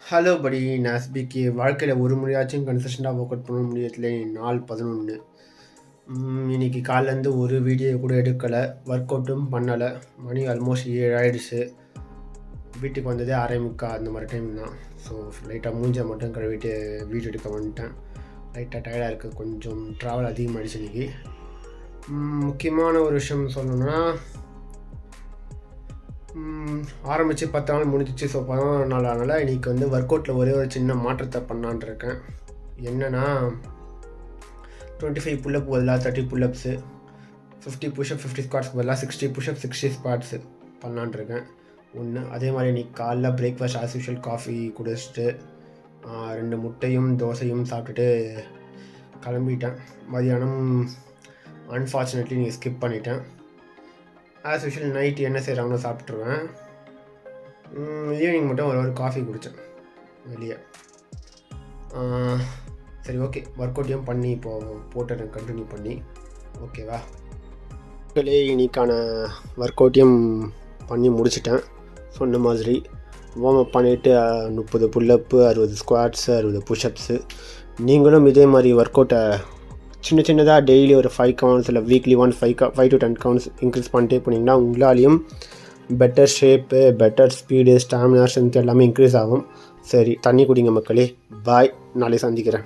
Hello படி நாஸ்பிக்கு வாழ்க்கையில் ஒரு முறையாச்சும் கன்சிஸ்டண்டாக ஒர்க் அவுட் பண்ண முடியல. நாள் 11. இன்னைக்கு காலைலேருந்து ஒரு வீடியோ கூட எடுக்கலை, ஒர்க் அவுட்டும் பண்ணலை. மணி ஆல்மோஸ்ட் 7 ஆகிடுச்சு. வீட்டுக்கு வந்ததே 6:45 அந்த மாதிரி டைம் தான். ஸோ லைட்டாக மூஞ்சை மட்டும் கழுவிட்டு வீடியோ எடுக்க வந்துட்டேன். லைட்டாக டயர்டாக இருக்குது, கொஞ்சம் ட்ராவல் அதிகமாகிடுச்சு இன்றைக்கி. முக்கியமான ஒரு விஷயம் சொல்லணுன்னா, ஆரம்பித்து 10 நாள் முடிஞ்சிச்சு. ஸோ 11 நாள் ஆனால இன்றைக்கி ஒர்க் அவுட்டில் ஒரே ஒரு சின்ன மாற்றத்தை பண்ணலான் இருக்கேன். என்னென்னா 25 புல்லப் பதிலாக 30 புல்லப்ஸு, 50 புஷ்அப் 50 ஸ்குவாட்ஸ்க்கு பதிலாக 60 புஷ்அப் 60 ஸ்குவாட்ஸு பண்ணலான் இருக்கேன். ஒன்று. அதே மாதிரி இன்றைக்கி காலைல பிரேக்ஃபாஸ்ட் ஆஸ் யூஷுவல் காஃபி குடிச்சிட்டு 2 முட்டையும் தோசையும் சாப்பிட்டுட்டு கிளம்பிட்டேன். மதியானம் அன்ஃபார்ச்சுனேட்லி நீங்கள் ஸ்கிப் பண்ணிட்டேன். ஆஸ் யூஷுவல் நைட்டு என்ன செய்கிறாங்களோ சாப்பிட்ருவேன். ஈவினிங் மட்டும் ஒரு காஃபி குடித்தேன் வெளியே. சரி, ஓகே. ஒர்க் அவுட்டையும் பண்ணி இப்போது போட்டு கண்டினியூ பண்ணி ஓகேவா. இன்னைக்கான ஒர்க் அவுட்டையும் பண்ணி முடிச்சிட்டேன். சொன்ன மாதிரி வார்ம் அப் பண்ணிவிட்டு 30 புல்லப்பு, 60 ஸ்குவாட்ஸு, 60 புஷ்அப்ஸு. நீங்களும் இதே மாதிரி ஒர்க் அவுட்டை சின்னதாக டெய்லி ஒரு 5 கவுண்ட்ஸ் இல்லை வீக்லி 5 to 10 கவுண்ட்ஸ் இன்க்ரீஸ் பண்ணிட்டே போனீங்கன்னா உங்களாலையும் better shape, better speed, stamina, strength எல்லாமே இன்க்ரீஸ் ஆகும். சரி, தண்ணி குடிங்க மக்களே. பாய், நாளை சந்திக்கிறேன்.